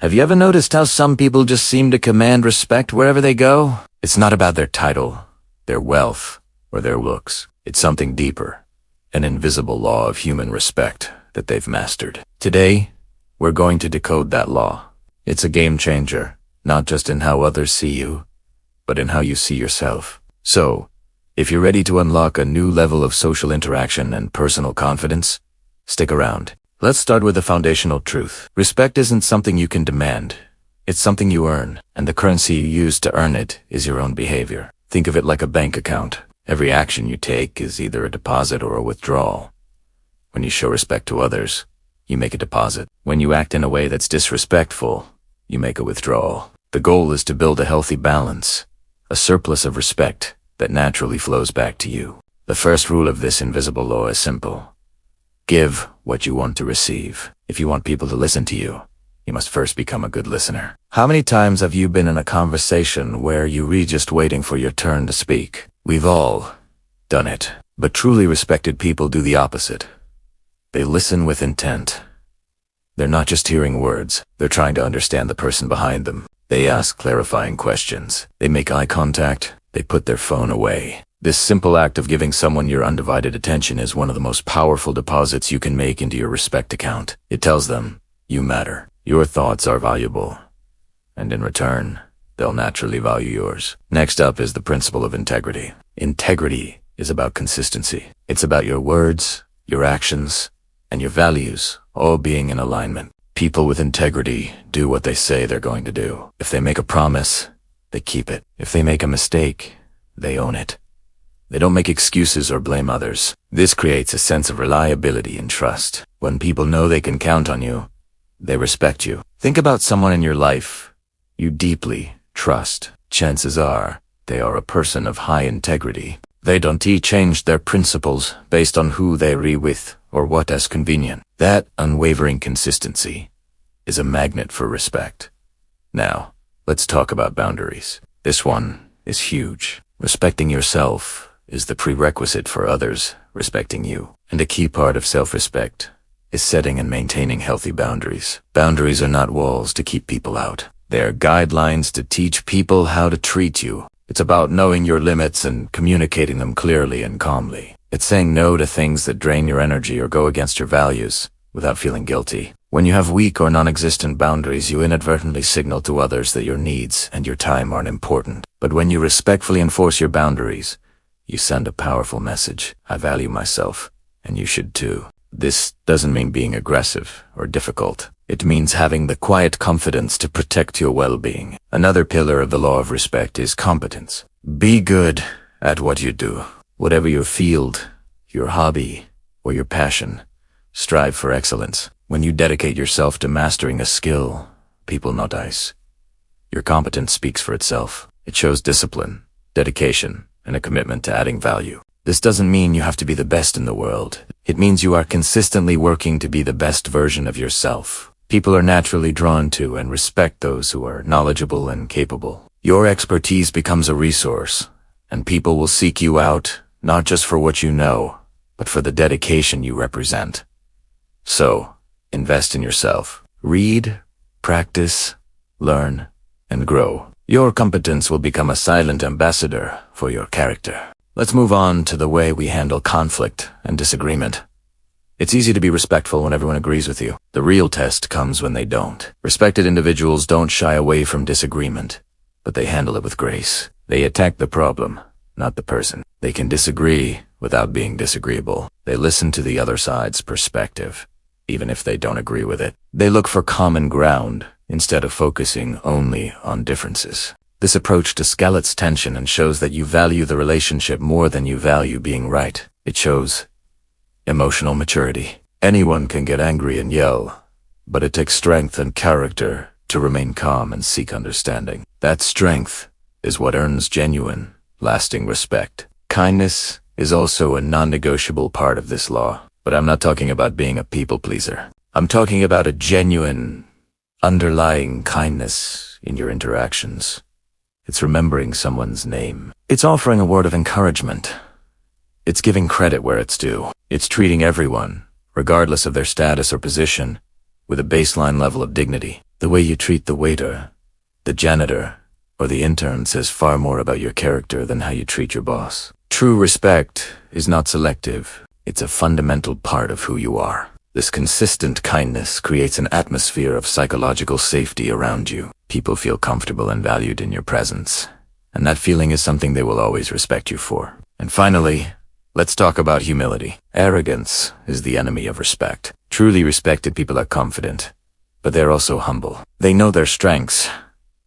Have you ever noticed how some people just seem to command respect wherever they go? It's not about their title, their wealth, or their looks. It's something deeper, an invisible law of human respect that they've mastered. Today, we're going to decode that law. It's a game changer, not just in how others see you, but in how you see yourself. So, if you're ready to unlock a new level of social interaction and personal confidence, stick around. Let's start with the foundational truth. Respect isn't something you can demand. It's something you earn, and the currency you use to earn it is your own behavior. Think of it like a bank account. Every action you take is either a deposit or a withdrawal. When you show respect to others, you make a deposit. When you act in a way that's disrespectful, you make a withdrawal. The goal is to build a healthy balance, a surplus of respect that naturally flows back to you. The first rule of this invisible law is simple. Give what you want to receive. If you want people to listen to you, you must first become a good listener. How many times have you been in a conversation where you were just waiting for your turn to speak? We've all done it. But truly respected people do the opposite. They listen with intent. They're not just hearing words. They're trying to understand the person behind them. They ask clarifying questions. They make eye contact. They put their phone away. This simple act of giving someone your undivided attention is one of the most powerful deposits you can make into your respect account. It tells them, you matter. Your thoughts are valuable. And in return, they'll naturally value yours. Next up is the principle of integrity. Integrity is about consistency. It's about your words, your actions, and your values all being in alignment. People with integrity do what they say they're going to do. If they make a promise, they keep it. If they make a mistake, they own it. They don't make excuses or blame others. This creates a sense of reliability and trust. When people know they can count on you, they respect you. Think about someone in your life you deeply trust. Chances are they are a person of high integrity. They don't change their principles based on who they agree with or what is convenient. That unwavering consistency is a magnet for respect. Now, let's talk about boundaries. This one is huge. Respecting yourself is the prerequisite for others respecting you. And a key part of self-respect is setting and maintaining healthy boundaries. Boundaries are not walls to keep people out. They are guidelines to teach people how to treat you. It's about knowing your limits and communicating them clearly and calmly. It's saying no to things that drain your energy or go against your values without feeling guilty. When you have weak or non-existent boundaries, you inadvertently signal to others that your needs and your time aren't important. But when you respectfully enforce your boundaries, you send a powerful message. I value myself, and you should too. This doesn't mean being aggressive or difficult. It means having the quiet confidence to protect your well-being. Another pillar of the law of respect is competence. Be good at what you do. Whatever your field, your hobby, or your passion, strive for excellence. When you dedicate yourself to mastering a skill, people notice. Your competence speaks for itself. It shows discipline, dedication, and a commitment to adding value. This doesn't mean you have to be the best in the world. It means you are consistently working to be the best version of yourself. People are naturally drawn to and respect those who are knowledgeable and capable. Your expertise becomes a resource, and people will seek you out, not just for what you know, but for the dedication you represent. So, invest in yourself. Read, practice, learn, and grow. Your competence will become a silent ambassador for your character. Let's move on to the way we handle conflict and disagreement. It's easy to be respectful when everyone agrees with you. The real test comes when they don't. Respected individuals don't shy away from disagreement, but they handle it with grace. They attack the problem, not the person. They can disagree without being disagreeable. They listen to the other side's perspective, even if they don't agree with it. They look for common ground instead of focusing only on differences. This approach descalates tension and shows that you value the relationship more than you value being right. It shows emotional maturity. Anyone can get angry and yell, but it takes strength and character to remain calm and seek understanding. That strength is what earns genuine, lasting respect. Kindness is also a non-negotiable part of this law, but I'm not talking about being a people pleaser. I'm talking about a genuine, underlying kindness in your interactions. It's remembering someone's name. It's offering a word of encouragement. It's giving credit where it's due. It's treating everyone, regardless of their status or position, with a baseline level of dignity. The way you treat the waiter, the janitor, or the intern says far more about your character than how you treat your boss. True respect is not selective. It's a fundamental part of who you are. This consistent kindness creates an atmosphere of psychological safety around you. People feel comfortable and valued in your presence, and that feeling is something they will always respect you for. And finally, let's talk about humility. Arrogance is the enemy of respect. Truly respected people are confident, but they're also humble. They know their strengths,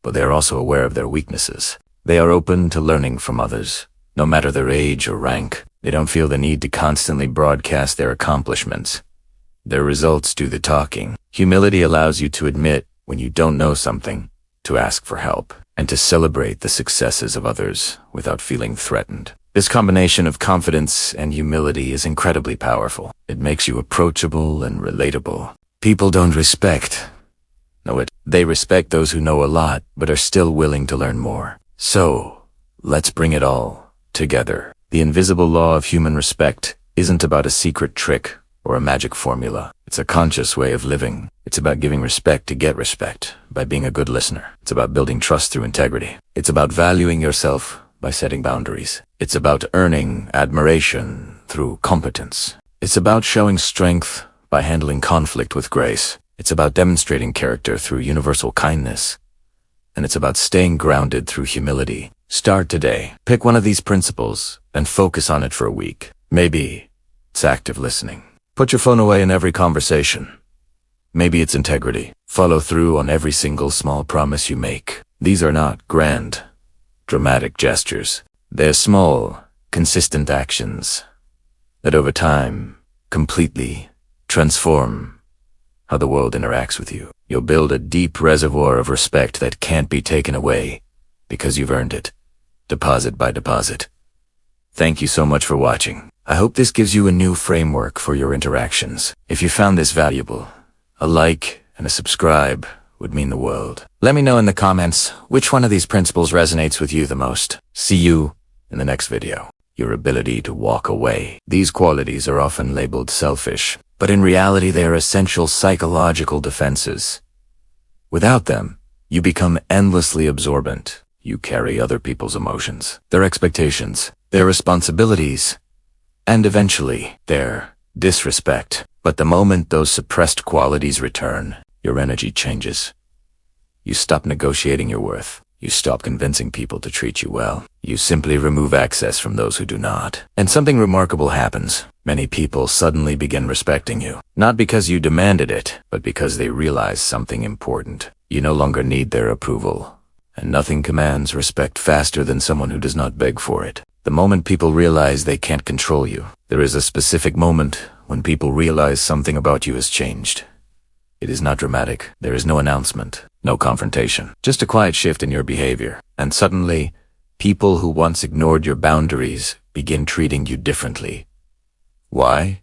but they're also aware of their weaknesses. They are open to learning from others, no matter their age or rank. They don't feel the need to constantly broadcast their accomplishments. Their results do the talking. Humility allows you to admit when you don't know something, to ask for help, and to celebrate the successes of others without feeling threatened. This combination of confidence and humility is incredibly powerful. It makes you approachable and relatable. People don't respect. They respect those who know a lot, but are still willing to learn more. So, let's bring it all together. The invisible law of human respect isn't about a secret trick or a magic formula. It's a conscious way of living. It's about giving respect to get respect by being a good listener. It's about building trust through integrity. It's about valuing yourself by setting boundaries. It's about earning admiration through competence. It's about showing strength by handling conflict with grace. It's about demonstrating character through universal kindness. And it's about staying grounded through humility. Start today. Pick one of these principles and focus on it for a week. Maybe it's active listening. Put your phone away in every conversation. Maybe it's integrity. Follow through on every single small promise you make. These are not grand, dramatic gestures. They're small, consistent actions that over time completely transform how the world interacts with you. You'll build a deep reservoir of respect that can't be taken away because you've earned it, deposit by deposit. Thank you so much for watching. I hope this gives you a new framework for your interactions. If you found this valuable, a like and a subscribe would mean the world. Let me know in the comments which one of these principles resonates with you the most. See you in the next video. Your ability to walk away. These qualities are often labeled selfish, but in reality they are essential psychological defenses. Without them, you become endlessly absorbent. You carry other people's emotions, their expectations, their responsibilities, and eventually, their disrespect. But the moment those suppressed qualities return, your energy changes. You stop negotiating your worth. You stop convincing people to treat you well. You simply remove access from those who do not. And something remarkable happens. Many people suddenly begin respecting you. Not because you demanded it, but because they realize something important. You no longer need their approval. And nothing commands respect faster than someone who does not beg for it. The moment people realize they can't control you, there is a specific moment when people realize something about you has changed. It is not dramatic. There is no announcement, no confrontation, just a quiet shift in your behavior. And suddenly, people who once ignored your boundaries begin treating you differently. Why?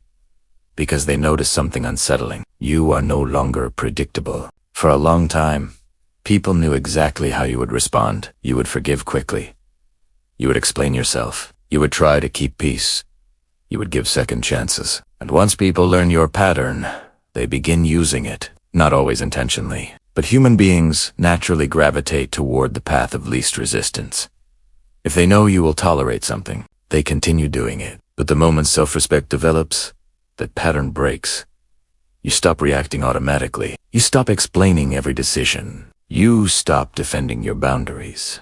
Because they notice something unsettling. You are no longer predictable. For a long time, people knew exactly how you would respond. You would forgive quickly. You would explain yourself. You would try to keep peace. You would give second chances. And once people learn your pattern, they begin using it. Not always intentionally, but human beings naturally gravitate toward the path of least resistance. If they know you will tolerate something, they continue doing it. But the moment self-respect develops, that pattern breaks. You stop reacting automatically. You stop explaining every decision. You stop defending your boundaries.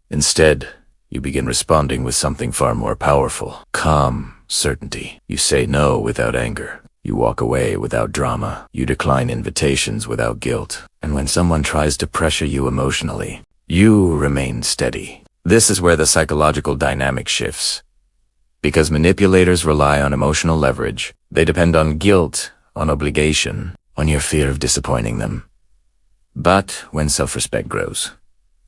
Instead, you begin responding with something far more powerful. Calm certainty. You say no without anger. You walk away without drama. You decline invitations without guilt. And when someone tries to pressure you emotionally, you remain steady. This is where the psychological dynamic shifts. Because manipulators rely on emotional leverage, they depend on guilt, on obligation, on your fear of disappointing them. But when self-respect grows,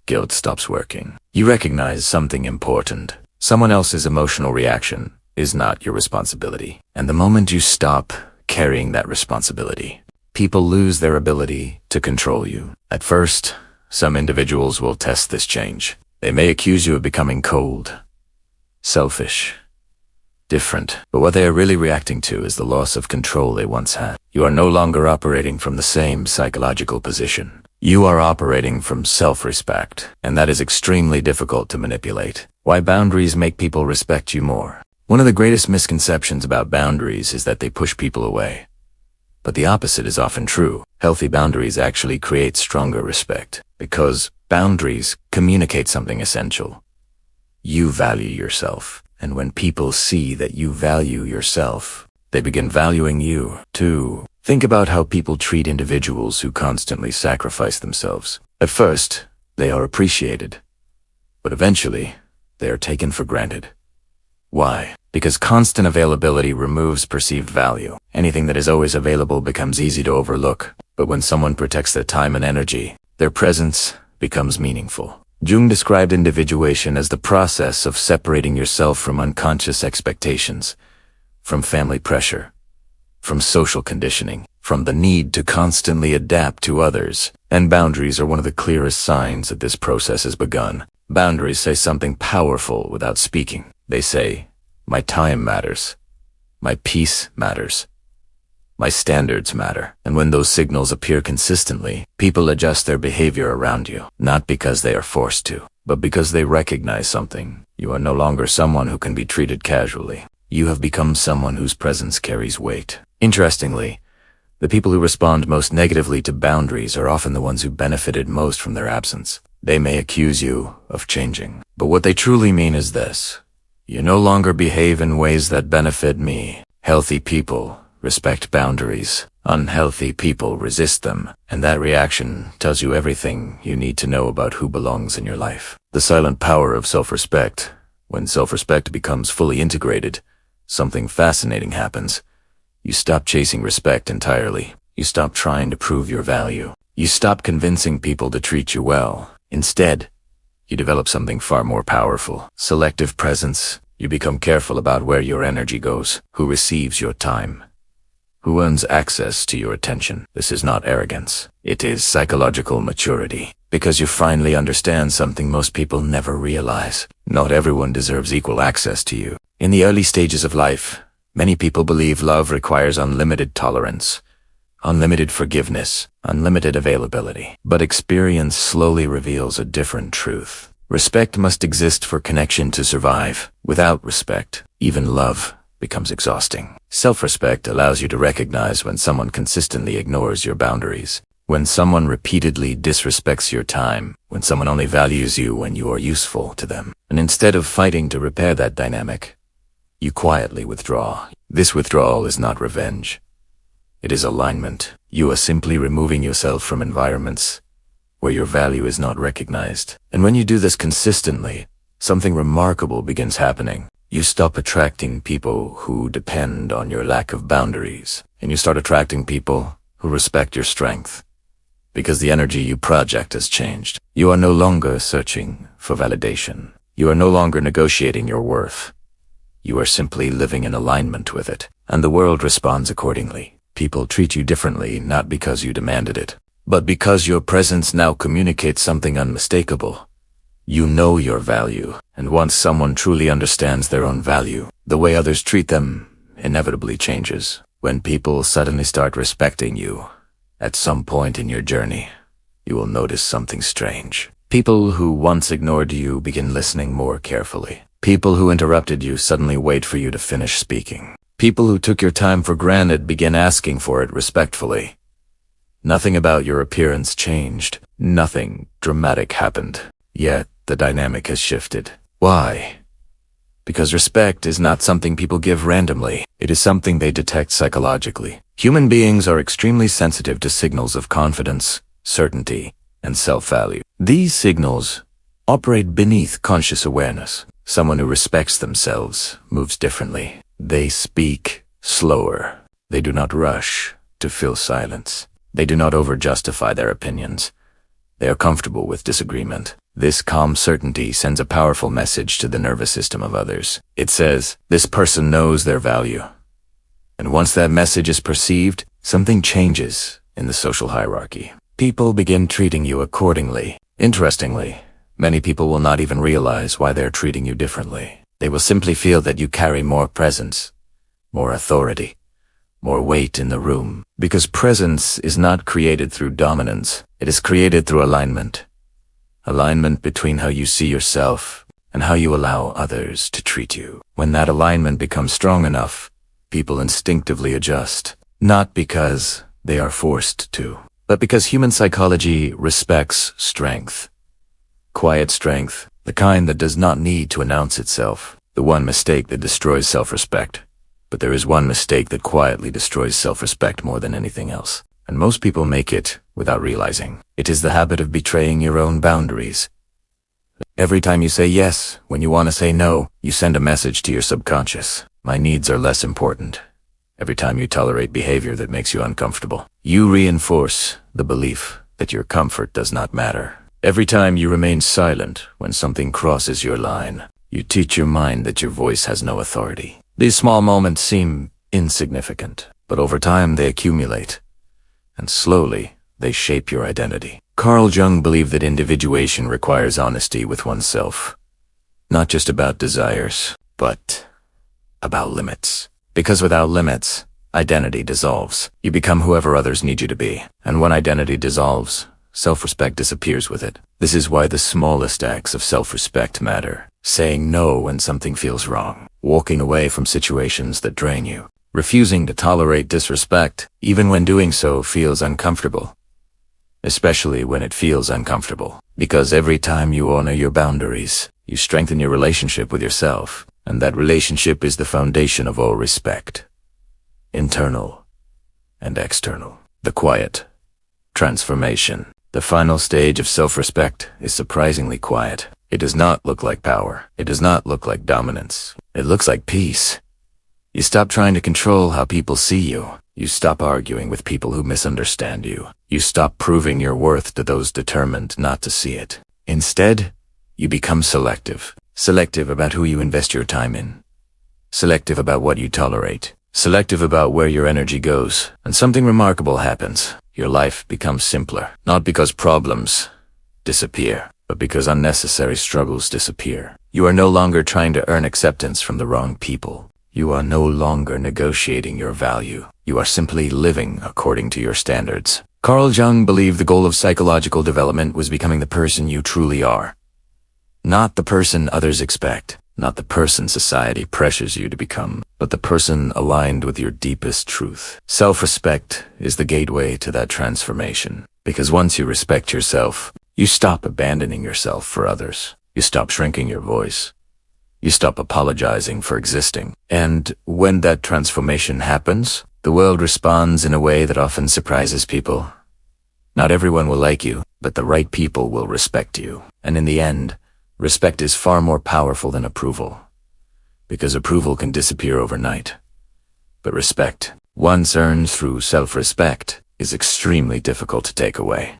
guilt stops working. You recognize something important. Someone else's emotional reaction is not your responsibility. And the moment you stop carrying that responsibility, people lose their ability to control you. At first, some individuals will test this change. They may accuse you of becoming cold, selfish, different. But what they are really reacting to is the loss of control they once had. You are no longer operating from the same psychological position. You are operating from self-respect, and that is extremely difficult to manipulate. Why boundaries make people respect you more. One of the greatest misconceptions about boundaries is that they push people away. But the opposite is often true. Healthy boundaries actually create stronger respect, because boundaries communicate something essential. You value yourself, and when people see that you value yourself, they begin valuing you, too. Think about how people treat individuals who constantly sacrifice themselves. At first, they are appreciated, but eventually, they are taken for granted. Why? Because constant availability removes perceived value. Anything that is always available becomes easy to overlook, but when someone protects their time and energy, their presence becomes meaningful. Jung described individuation as the process of separating yourself from unconscious expectations, from family pressure, from social conditioning, from the need to constantly adapt to others. And boundaries are one of the clearest signs that this process has begun. Boundaries say something powerful without speaking. They say, my time matters. My peace matters. My standards matter. And when those signals appear consistently, people adjust their behavior around you, not because they are forced to, but because they recognize something. You are no longer someone who can be treated casually. You have become someone whose presence carries weight. Interestingly, the people who respond most negatively to boundaries are often the ones who benefited most from their absence. They may accuse you of changing, but what they truly mean is this: you no longer behave in ways that benefit me. Healthy people respect boundaries. Unhealthy people resist them, and that reaction tells you everything you need to know about who belongs in your life. The silent power of self-respect. When self-respect becomes fully integrated, something fascinating happens. You stop chasing respect entirely. You stop trying to prove your value. You stop convincing people to treat you well. Instead, you develop something far more powerful: selective presence. You become careful about where your energy goes, who receives your time, who earns access to your attention. This is not arrogance. It is psychological maturity, because you finally understand something most people never realize. Not everyone deserves equal access to you. In the early stages of life, many people believe love requires unlimited tolerance, unlimited forgiveness, unlimited availability. But experience slowly reveals a different truth. Respect must exist for connection to survive. Without respect, even love becomes exhausting. Self-respect allows you to recognize when someone consistently ignores your boundaries, when someone repeatedly disrespects your time, when someone only values you when you are useful to them. And instead of fighting to repair that dynamic, you quietly withdraw. This withdrawal is not revenge. It is alignment. You are simply removing yourself from environments where your value is not recognized. And when you do this consistently, something remarkable begins happening. You stop attracting people who depend on your lack of boundaries, and you start attracting people who respect your strength, because the energy you project has changed. You are no longer searching for validation. You are no longer negotiating your worth. You are simply living in alignment with it, and the world responds accordingly. People treat you differently not because you demanded it, but because your presence now communicates something unmistakable. You know your value, and once someone truly understands their own value, the way others treat them inevitably changes. When people suddenly start respecting you, at some point in your journey, you will notice something strange. People who once ignored you begin listening more carefully. People who interrupted you suddenly wait for you to finish speaking. People who took your time for granted begin asking for it respectfully. Nothing about your appearance changed. Nothing dramatic happened. Yet, the dynamic has shifted. Why? Because respect is not something people give randomly. It is something they detect psychologically. Human beings are extremely sensitive to signals of confidence, certainty, and self-value. These signals operate beneath conscious awareness. Someone who respects themselves moves differently. They speak slower. They do not rush to fill silence. They do not over-justify their opinions. They are comfortable with disagreement. This calm certainty sends a powerful message to the nervous system of others. It says, this person knows their value. And once that message is perceived, something changes in the social hierarchy. People begin treating you accordingly. Interestingly, many people will not even realize why they're treating you differently. They will simply feel that you carry more presence, more authority, more weight in the room. Because presence is not created through dominance. It is created through alignment. Alignment between how you see yourself and how you allow others to treat you. When that alignment becomes strong enough, people instinctively adjust. Not because they are forced to, but because human psychology respects strength. Quiet strength, the kind that does not need to announce itself. The one mistake that destroys self-respect. But there is one mistake that quietly destroys self-respect more than anything else. And most people make it without realizing. It is the habit of betraying your own boundaries. Every time you say yes when you want to say no, you send a message to your subconscious. My needs are less important. Every time you tolerate behavior that makes you uncomfortable, you reinforce the belief that your comfort does not matter. Every time you remain silent when something crosses your line, you teach your mind that your voice has no authority. These small moments seem insignificant, but over time they accumulate, and slowly they shape your identity. Carl Jung believed that individuation requires honesty with oneself, not just about desires, but about limits. Because without limits, identity dissolves. You become whoever others need you to be, and when identity dissolves, self-respect disappears with it. This is why the smallest acts of self-respect matter. Saying no when something feels wrong, walking away from situations that drain you, refusing to tolerate disrespect, even when doing so feels uncomfortable. Especially when it feels uncomfortable. Because every time you honor your boundaries, you strengthen your relationship with yourself, and that relationship is the foundation of all respect. Internal and external. The quiet transformation. The final stage of self-respect is surprisingly quiet. It does not look like power. It does not look like dominance. It looks like peace. You stop trying to control how people see you. You stop arguing with people who misunderstand you. You stop proving your worth to those determined not to see it. Instead, you become selective. Selective about who you invest your time in. Selective about what you tolerate. Selective about where your energy goes. And something remarkable happens. Your life becomes simpler. Not because problems disappear, but because unnecessary struggles disappear. You are no longer trying to earn acceptance from the wrong people. You are no longer negotiating your value. You are simply living according to your standards. Carl Jung believed the goal of psychological development was becoming the person you truly are. Not the person others expect. Not the person society pressures you to become, but the person aligned with your deepest truth. Self-respect is the gateway to that transformation. Because once you respect yourself, you stop abandoning yourself for others. You stop shrinking your voice. You stop apologizing for existing. And when that transformation happens, the world responds in a way that often surprises people. Not everyone will like you, but the right people will respect you. And in the end, respect is far more powerful than approval. Because approval can disappear overnight. But respect, once earned through self-respect, is extremely difficult to take away.